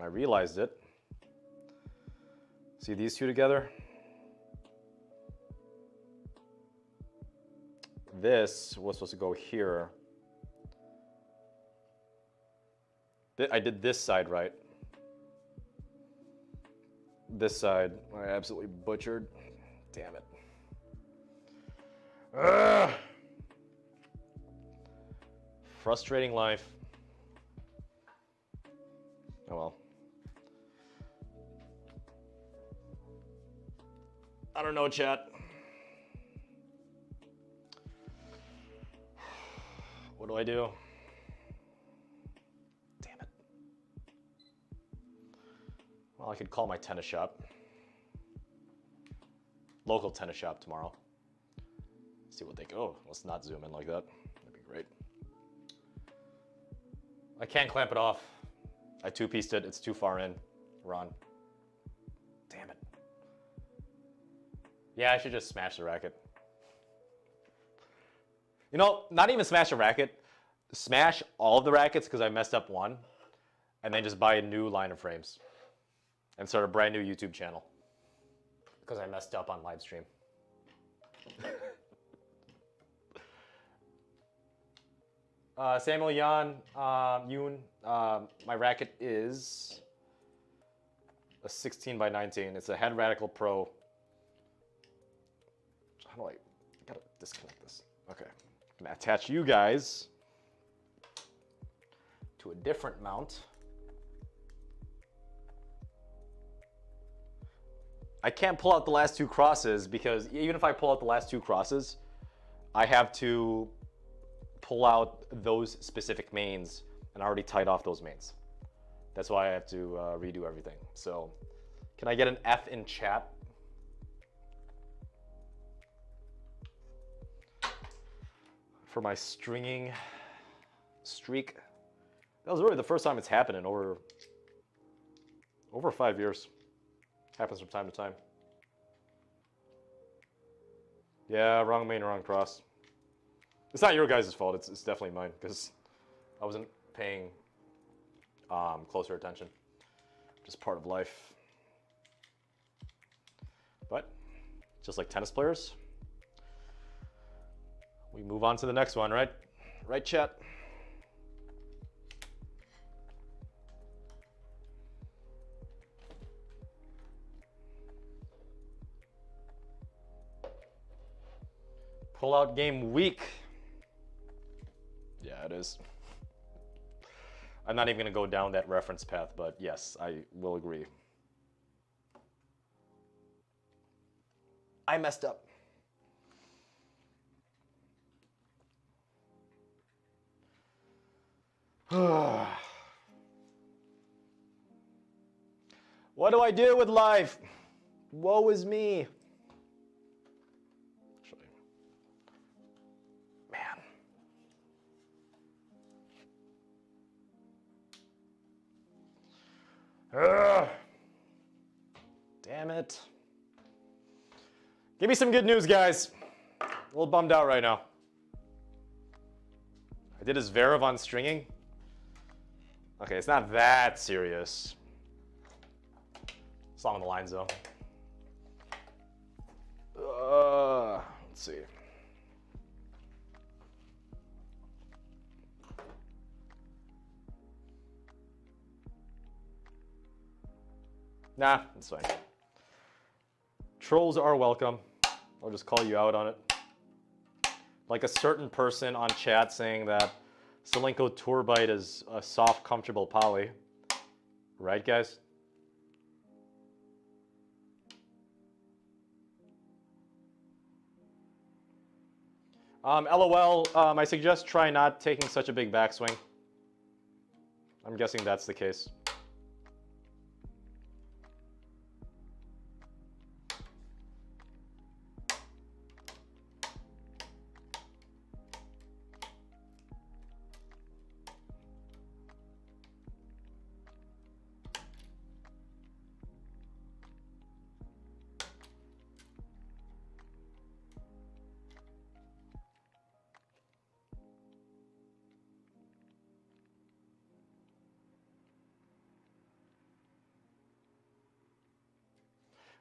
I realized it. See these two together? This was supposed to go here. I did this side right. this side, I absolutely butchered. Damn it. Ugh. Frustrating life. Oh well. I don't know, chat. What do I do? Damn it. Well, I could call my tennis shop. Local tennis shop tomorrow. See what they go. Oh, let's not zoom in like that. That'd be great. I can't clamp it off. I two-pieced it. It's too far in. Ron. Damn it. Yeah, I should just smash the racket. You know, not even smash the racket. Smash all of the rackets because I messed up one. And then just buy a new line of frames. And start a brand new YouTube channel. Because I messed up on live stream. Samuel Yoon, my racket is a 16 by 19. It's a Head Radical Pro. How do I gotta disconnect this. Okay. I'm gonna attach you guys to a different mount. I can't pull out the last two crosses because even if I pull out the last two crosses, I have to pull out those specific mains and I already tied off those mains. That's why I have to redo everything. So can I get an F in chat? For my stringing streak. That was really the first time it's happened in over 5 years. Happens from time to time. Yeah, wrong main, wrong cross. It's not your guys' fault. It's definitely mine because I wasn't paying closer attention. Just part of life. But just like tennis players, we move on to the next one, right? Right, chat? Pull out game week. Yeah, it is. I'm not even going to go down that reference path, but yes, I will agree. I messed up. What do I do with life? Woe is me. Man. Damn it. Give me some good news, guys. A little bummed out right now. I did his Zverev on stringing. Okay, it's not that serious. It's along the lines, though. Let's see. Nah, it's fine. Trolls are welcome. I'll just call you out on it. Like a certain person on chat saying that Selenko Tourbite is a soft, comfortable poly. Right, guys? LOL, I suggest try not taking such a big backswing. I'm guessing that's the case.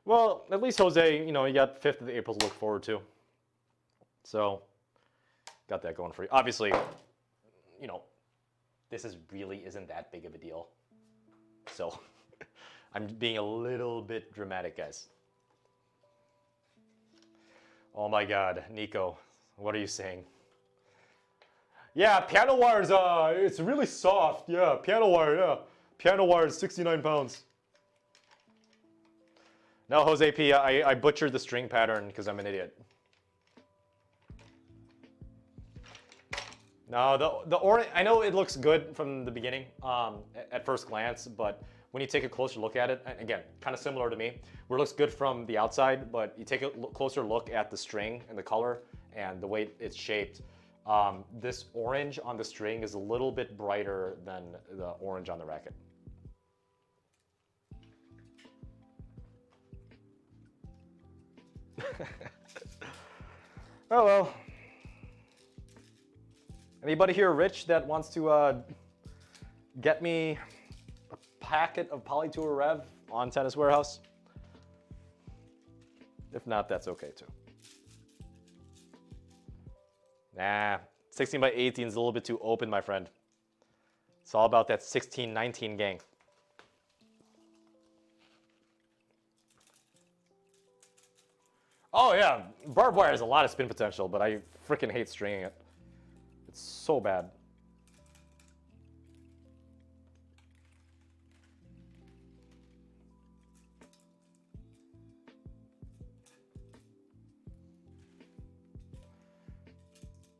Well, at least Jose, you know, you got 5th of April to look forward to. So, got that going for you. Obviously, you know, this really isn't that big of a deal. So, I'm being a little bit dramatic, guys. Oh my God, Nico, what are you saying? Yeah, piano wire's, it's really soft. Yeah, piano wire, yeah. Piano wire is 69 pounds. No, Jose P, I butchered the string pattern because I'm an idiot. No, the orange, I know it looks good from the beginning at first glance, but when you take a closer look at it, again, kind of similar to me, where it looks good from the outside, but you take a closer look at the string and the color and the way it's shaped, this orange on the string is a little bit brighter than the orange on the racket. Oh well. Anybody here rich that wants to get me a packet of Polytour Rev on Tennis Warehouse? If not, that's okay too. Nah, 16 by 18 is a little bit too open, my friend. It's all about that 16-19 gang. Oh yeah, barbed wire has a lot of spin potential, but I freaking hate stringing it. It's so bad.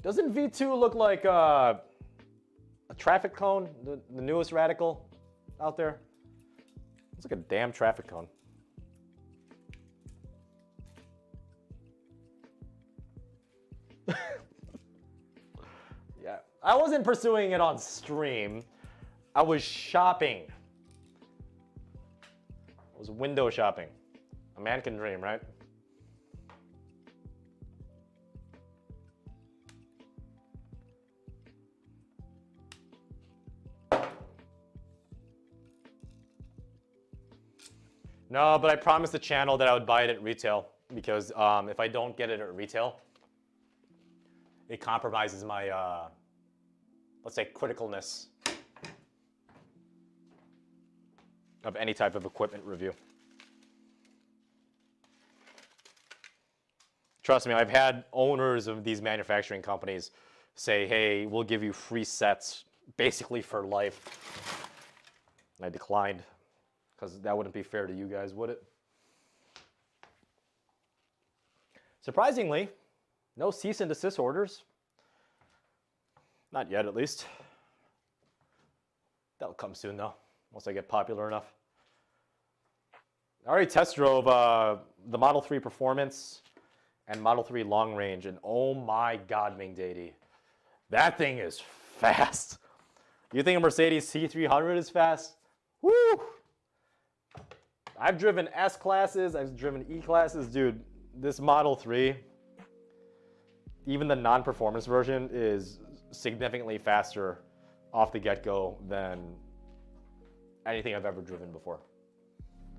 Doesn't V2 look like a traffic cone, the newest radical out there? It's like a damn traffic cone. Yeah, I wasn't pursuing it on stream. I was shopping. I was window shopping. A man can dream, right? No, but I promised the channel that I would buy it at retail because if I don't get it at retail, it compromises my, let's say, criticalness of any type of equipment review. Trust me, I've had owners of these manufacturing companies say, hey, we'll give you free sets basically for life. And I declined because that wouldn't be fair to you guys, would it? Surprisingly, no cease and desist orders. Not yet, at least. That'll come soon, though, once I get popular enough. I already test drove the Model 3 Performance and Model 3 Long Range, and oh my God, Ming Dady, that thing is fast. You think a Mercedes C300 is fast? Woo! I've driven S classes, I've driven E classes, dude. This Model 3, even the non-performance version, is significantly faster off the get-go than anything I've ever driven before.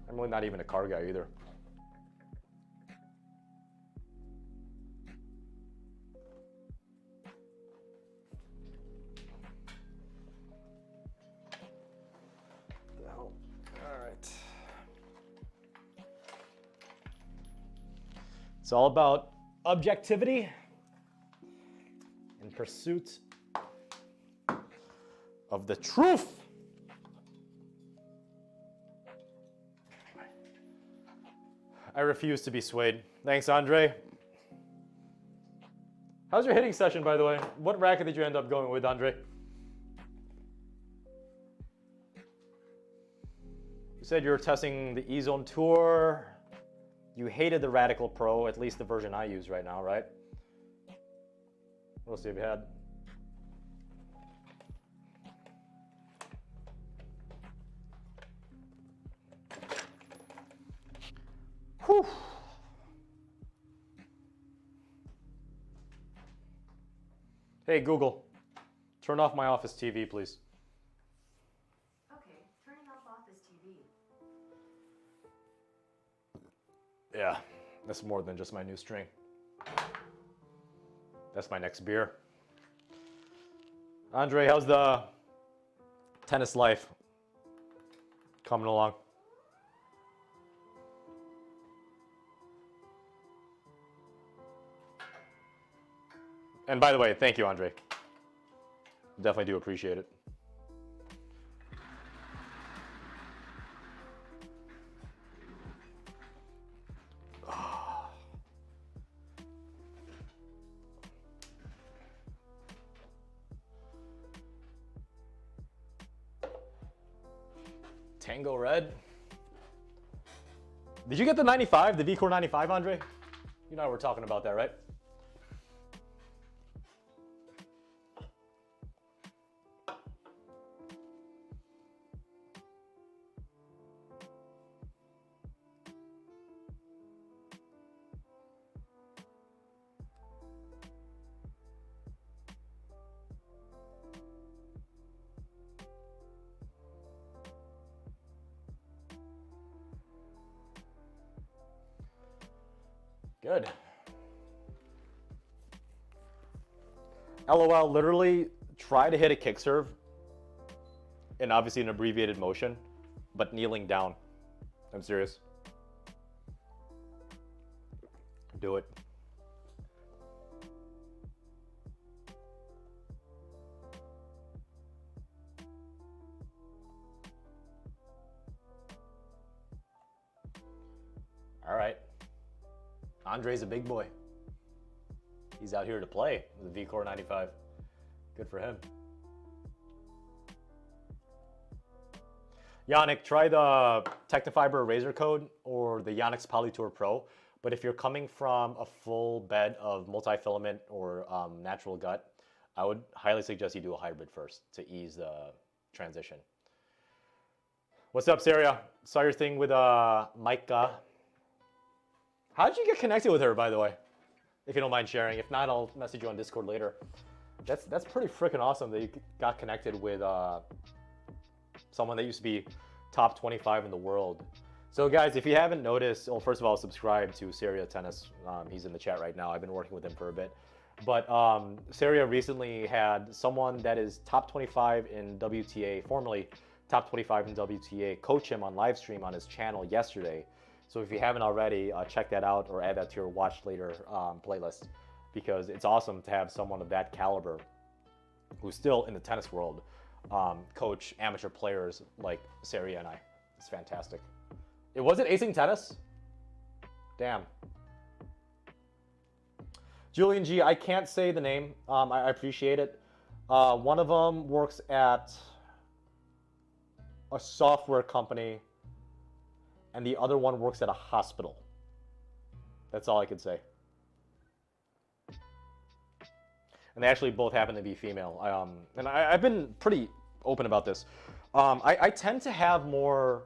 I'm really not even a car guy either. All right. It's all about objectivity and pursuit of the truth. I refuse to be swayed. Thanks, Andre. How's your hitting session, by the way? What racket did you end up going with, Andre? You said you were testing the E-Zone Tour. You hated the Radical Pro, at least the version I use right now, right? What else have you had? Whew. Hey, Google, turn off my office TV, please. Okay, turning off office TV. Yeah, that's more than just my new string. That's my next beer. Andre, how's the tennis life coming along? And by the way, thank you, Andre. Definitely do appreciate it. Tango Red. Did you get the 95, the V-Core 95, Andre? You know we're talking about that, right? Good. LOL, literally try to hit a kick serve in obviously an abbreviated motion, but kneeling down. I'm serious. Do it. All right. Andre's a big boy. He's out here to play with the V-Core 95. Good for him. Yannick, try the Technofiber Razor Code or the Yannick's Polytour Pro. But if you're coming from a full bed of multi-filament or natural gut, I would highly suggest you do a hybrid first to ease the transition. What's up, Saria? Saw your thing with Micah. How did you get connected with her, by the way? If you don't mind sharing. If not, I'll message you on Discord later. That's pretty freaking awesome that you got connected with someone that used to be top 25 in the world. So guys, if you haven't noticed, well, first of all, subscribe to Saria Tennis. He's in the chat right now. I've been working with him for a bit. But Saria recently had someone that is top 25 in WTA, formerly top 25 in WTA, coach him on live stream on his channel yesterday. So if you haven't already, check that out or add that to your watch later playlist, because it's awesome to have someone of that caliber who's still in the tennis world coach amateur players like Saria and I. It's fantastic. It wasn't Acing Tennis? Damn. Julian G, I can't say the name. I appreciate it. One of them works at a software company, and the other one works at a hospital. That's all I can say. And they actually both happen to be female. I've been pretty open about this. I tend to have more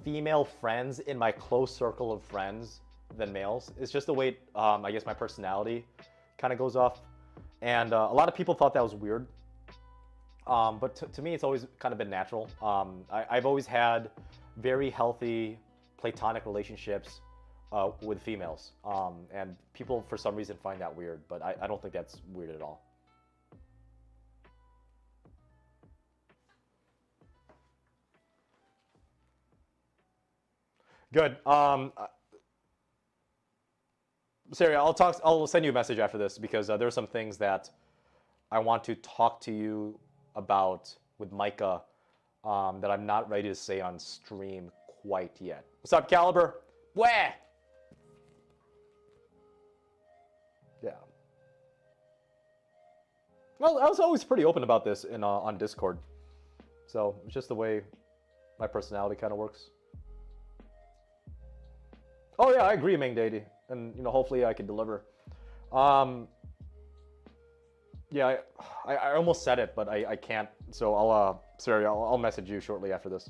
female friends in my close circle of friends than males. It's just the way, I guess, my personality kind of goes off. And a lot of people thought that was weird. But to me, it's always kind of been natural. I've always had very healthy platonic relationships with females. And people, for some reason, find that weird. But I don't think that's weird at all. Good. Sarah, I'll send you a message after this, because there are some things that I want to talk to you about with Micah that I'm not ready to say on stream quite yet. What's up, Caliber? Where? Yeah. Well, I was always pretty open about this on Discord. So it's just the way my personality kind of works. Oh yeah, I agree, Ming Deity, and hopefully I can deliver. Yeah, I almost said it, but I can't. So I'll message you shortly after this.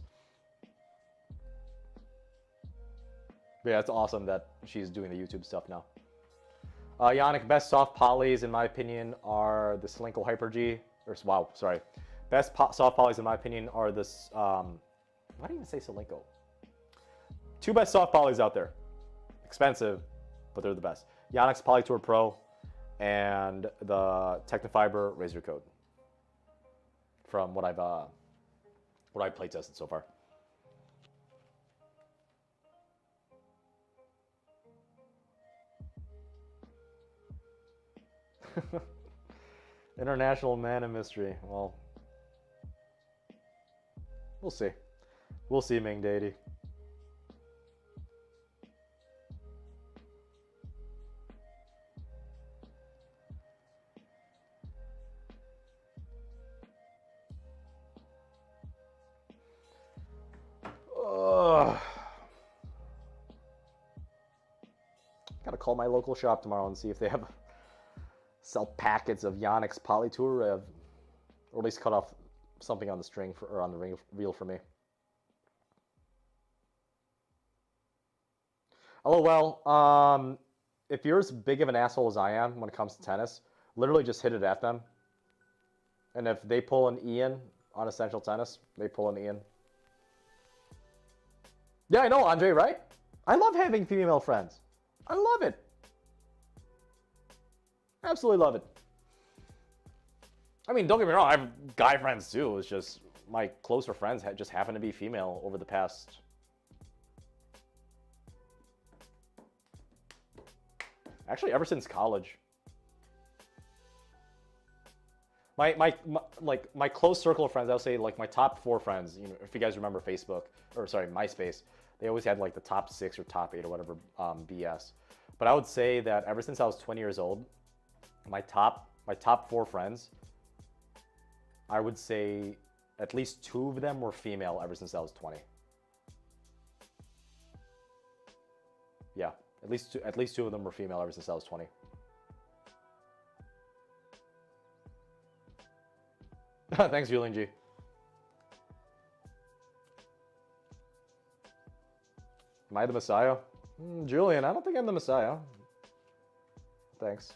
But yeah, it's awesome that she's doing the YouTube stuff now. Yannick, best soft polys in my opinion are the Selenko Hyper G. Wow, sorry. Best soft polys in my opinion are this. Why do you even say Selenko? Two best soft polys out there. Expensive, but they're the best. Yannick's Polytour Pro and the Technofiber Razor Code. From what I've play tested so far. International man of mystery. Well, we'll see. We'll see, Ming Deity. Gotta call my local shop tomorrow and see if they have sell packets of Yonex Polytour, or at least cut off something on the string or on the reel for me. LOL. If you're as big of an asshole as I am when it comes to tennis, literally just hit it at them. And if they pull an Ian on Essential Tennis, they pull an Ian. Yeah, I know, Andre, right? I love having female friends. I love it. Absolutely love it. I mean, don't get me wrong, I have guy friends too. It's just my closer friends just happen to be female over the past... Actually, ever since college. My close circle of friends, I'll say like my top 4 friends, you know, if you guys remember Facebook, or sorry, MySpace, they always had like the top 6 or top 8 or whatever BS. But I would say that ever since I was 20 years old, my top 4 friends, I would say at least 2 of them were female ever since I was 20. Yeah, at least 2 of them were female ever since I was 20. Thanks, Julian G. Am I the Messiah? Julian, I don't think I'm the Messiah. Thanks.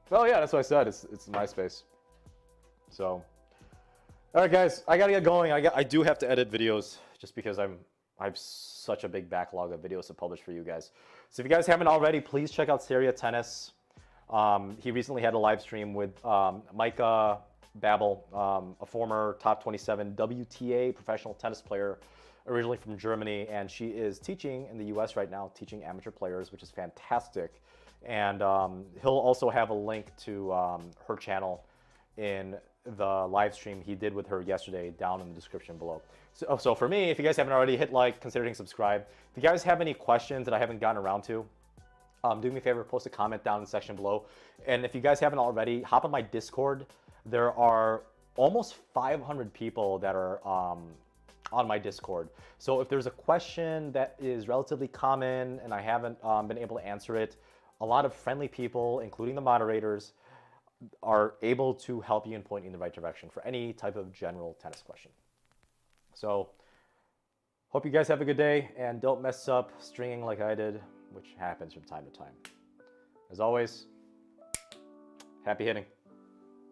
Well, yeah, that's what I said. It's MySpace. So, all right, guys, I gotta get going. I do have to edit videos just because I have such a big backlog of videos to publish for you guys. So if you guys haven't already, please check out Seria Tennis. He recently had a live stream with Micah Babel, a former top 27 WTA professional tennis player, originally from Germany, and she is teaching in the US right now, teaching amateur players, which is fantastic. And he'll also have a link to her channel in the live stream he did with her yesterday down in the description below. So for me, if you guys haven't already, hit like, consider hitting subscribe. If you guys have any questions that I haven't gotten around to, do me a favor, post a comment down in the section below. And if you guys haven't already, hop on my Discord. There are almost 500 people that are on my Discord. So if there's a question that is relatively common and I haven't been able to answer it, a lot of friendly people, including the moderators, are able to help you and point you in the right direction for any type of general tennis question. So, hope you guys have a good day, and don't mess up stringing like I did, which happens from time to time. As always, happy hitting.